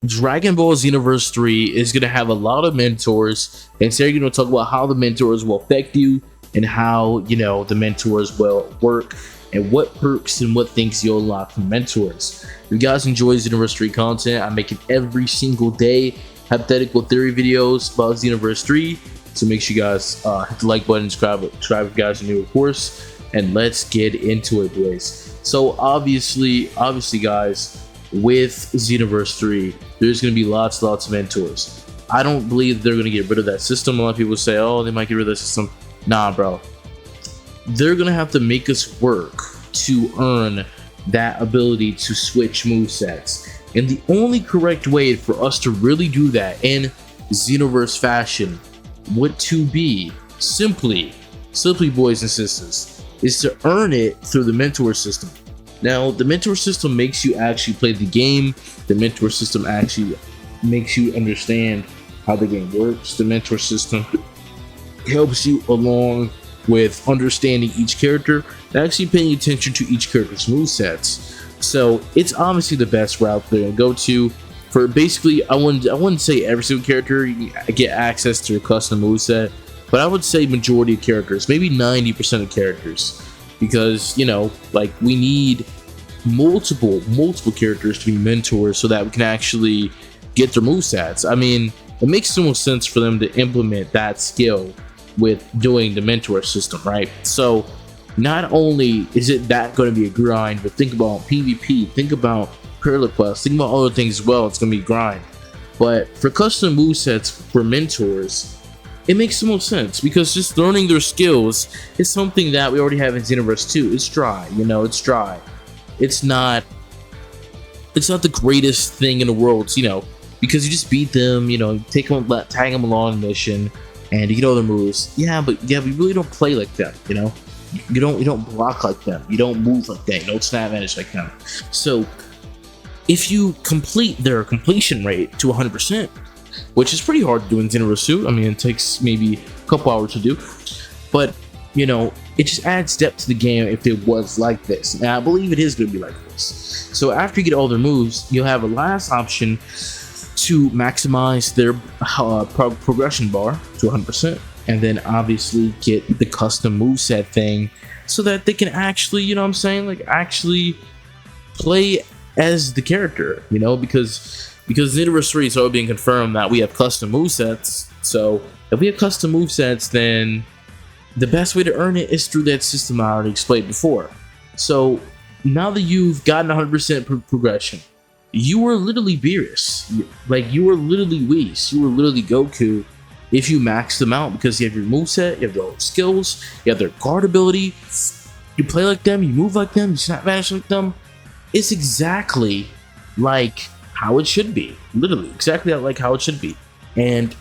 Dragon Ball Xenoverse 3 is going to have a lot of mentors, and so you're going to talk about how the mentors will affect you and how, the mentors will work and what perks and what things you'll unlock from mentors. If you guys enjoy Xenoverse 3 content, I make it every single day, hypothetical theory videos about Xenoverse 3, so make sure you guys hit the like button, subscribe if you guys are new, of course, and let's get into it, boys. So obviously guys, with Xenoverse 3, there's going to be lots of mentors. I don't believe they're going to get rid of that system. A lot of people say, oh, they might get rid of that system. Nah, bro. They're going to have to make us work to earn that ability to switch movesets. And the only correct way for us to really do that in Xenoverse fashion would to be simply, boys and sisters, is to earn it through the mentor system. Now, the mentor system makes you actually play the game. The mentor system actually makes you understand how the game works. The mentor system helps you along with understanding each character and actually paying attention to each character's movesets. So it's obviously the best route to go to. For basically, I wouldn't say every single character you can get access to your custom moveset, but I would say majority of characters, maybe 90% of characters. Because we need multiple characters to be mentors so that we can actually get their movesets. I mean, it makes so much sense for them to implement that skill with doing the mentor system, right? So not only is it that going to be a grind, but think about PvP, think about parallel quests, think about other things as well. It's going to be a grind. But for custom movesets for mentors, it makes so much sense because just learning their skills is something that we already have in Xenoverse 2. It's dry, it's dry. It's not the greatest thing in the world, because you just beat them, take them, tag them along the mission, and you get all their moves. Yeah, but we really don't play like them, You don't block like them. You don't move like that. You don't snap manage like them. So if you complete their completion rate to 100%, which is pretty hard to do in Xenoverse 2. I mean, it takes maybe a couple hours to do, but it just adds depth to the game if it was like this. And I believe it is going to be like this. So after you get all their moves, you'll have a last option to maximize their progression bar to 100%, and then obviously get the custom moveset thing so that they can actually, actually play as the character, because Xenoverse 3 is already being confirmed that we have custom movesets. So if we have custom movesets, then the best way to earn it is through that system I already explained before. So now that you've gotten 100% progression, you are literally Beerus. You are literally Whis. You are literally Goku if you max them out, because you have your moveset, you have their skills, you have their guard ability, you play like them, you move like them, you snap vanish like them. It's exactly like how it should be, literally exactly like how it should be, and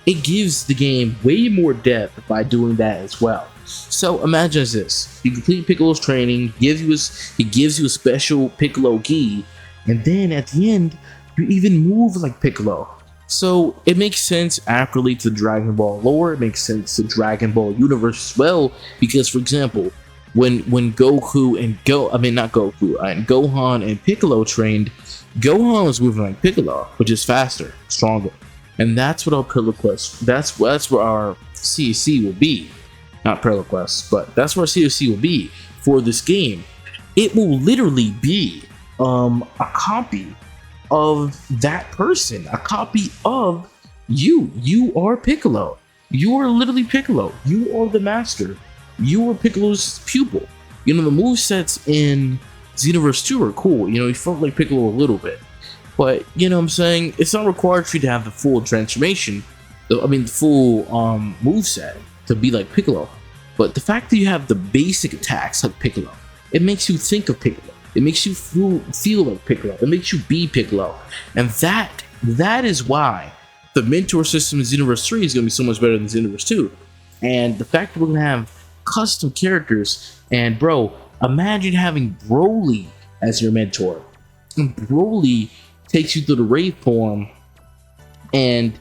it gives the game way more depth by doing that as well. So imagine this: you complete Piccolo's training, he gives you a special Piccolo gi, and then at the end you even move like Piccolo. So it makes sense accurately to Dragon Ball lore. It makes sense to Dragon Ball universe as well, because for example, when Goku and Gohan and Piccolo trained, Gohan was moving like Piccolo, which is faster, stronger, and that's what our Parallel Quest. That's where our CAC will be, not Parallel Quest, but that's where our CAC will be for this game. It will literally be a copy of that person, a copy of you. You are Piccolo. You are literally Piccolo. You are the master. You are Piccolo's pupil. The movesets in Xenoverse 2 are cool. You felt like Piccolo a little bit. But, it's not required for you to have the full transformation. The full moveset to be like Piccolo. But the fact that you have the basic attacks like Piccolo, it makes you think of Piccolo. It makes you feel like Piccolo. It makes you be Piccolo. And that is why the mentor system in Xenoverse 3 is going to be so much better than Xenoverse 2. And the fact that we're going to have custom characters, and bro, imagine having Broly as your mentor, and Broly takes you through the Wraith form and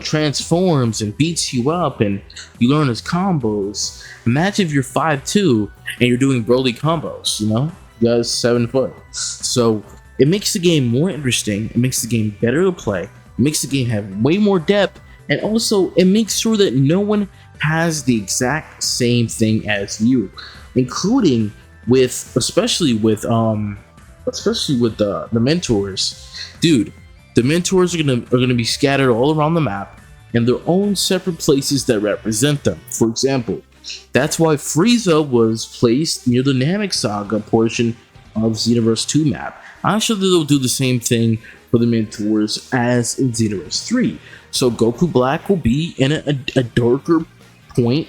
transforms and beats you up, and you learn his combos. Imagine if you're 5'2" and you're doing Broly combos. You guys 7 foot, so It makes the game more interesting. It makes the game better to play. It makes the game have way more depth, and also it makes sure that no one has the exact same thing as you, including with especially with the mentors. Dude, the mentors are gonna be scattered all around the map and their own separate places that represent them. For example, that's why Frieza was placed near the Namek Saga portion of Xenoverse 2 map. I'm sure that they'll do the same thing for the mentors as in Xenoverse 3. So Goku Black will be in a darker point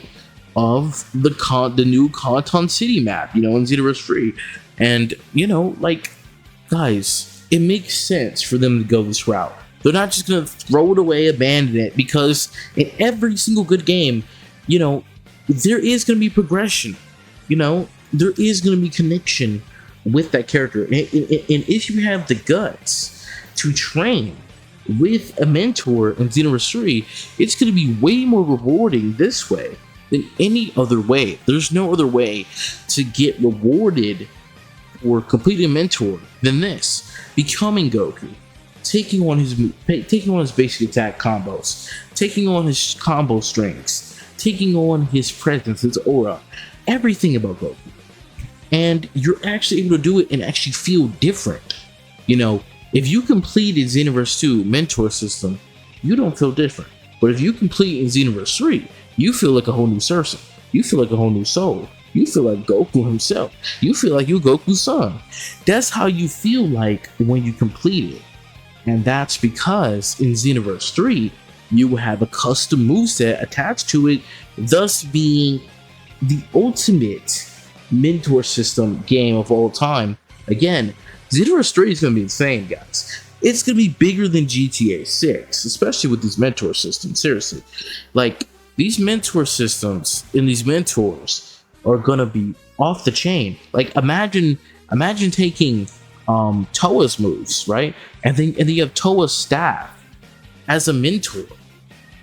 of the new Kanton City map, in Xenoverse 3. And, like, guys, it makes sense for them to go this route. They're not just going to throw it away, abandon it, because in every single good game, there is going to be progression. There is going to be connection with that character. And if you have the guts to train with a mentor in Xenoverse 3, it's going to be way more rewarding this way than any other way. There's no other way to get rewarded for completing a mentor than this. Becoming Goku, taking on his basic attack combos, taking on his combo strengths, taking on his presence, his aura, everything about Goku. And you're actually able to do it and actually feel different. If you complete in Xenoverse 2 mentor system, you don't feel different. But if you complete in Xenoverse 3, you feel like a whole new person. You feel like a whole new soul. You feel like Goku himself. You feel like you're Goku's son. That's how you feel like when you complete it. And that's because in Xenoverse 3, you will have a custom moveset attached to it, thus being the ultimate mentor system game of all time. Again, Xenoverse 3 is going to be insane, guys. It's going to be bigger than GTA 6, especially with these mentor systems. Seriously. Like, these mentor systems and these mentors are going to be off the chain. Like, imagine taking Toa's moves, right? And then you have Toa's staff as a mentor.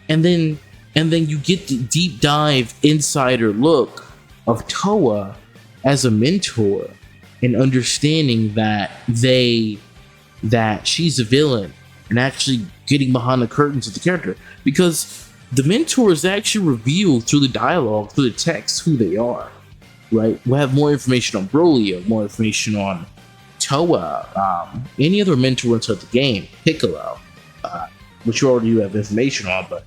And then you get the deep dive insider look of Toa as a mentor and understanding that she's a villain and actually getting behind the curtains of the character, because the mentors actually reveal through the dialogue, through the text, who they are, right? We'll have more information on Broly, more information on Toa, any other mentor inside the game, Piccolo, which you already have information on, but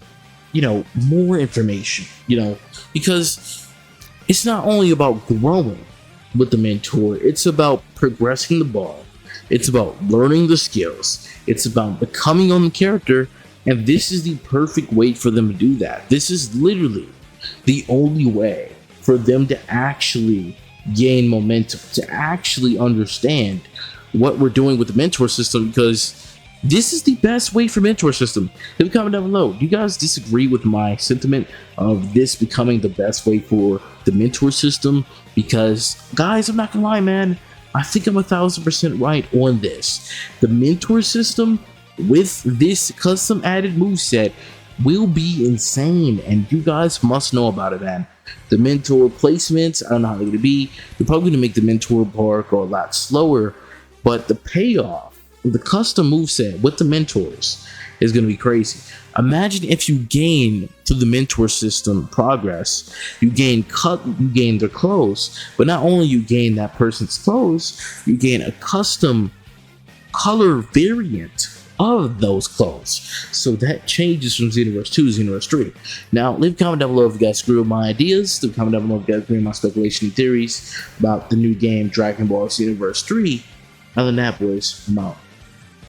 more information, because it's not only about growing with the mentor, it's about progressing the ball, it's about learning the skills, it's about becoming on the character, and this is the perfect way for them to do that. This is literally the only way for them to actually gain momentum, to actually understand what we're doing with the mentor system, because this is the best way for mentor system. Leave a comment down below. Do you guys disagree with my sentiment of this becoming the best way for the mentor system? Because, guys, I'm not gonna lie, man, I think I'm 1000% right on this. The mentor system with this custom added moveset will be insane, and you guys must know about it, man. The mentor placements, I don't know how they're gonna be. They're probably gonna make the mentor bar go a lot slower, but the payoff, the custom moveset with the mentors, is going to be crazy. Imagine if you gain through the mentor system progress, you gain their clothes, but not only you gain that person's clothes, you gain a custom color variant of those clothes. So that changes from Xenoverse 2 to Xenoverse 3. Now, leave a comment down below if you guys agree with my ideas. Leave a comment down below if you guys agree with my speculation and theories about the new game Dragon Ball Xenoverse 3. Other than that, boys, I'm out.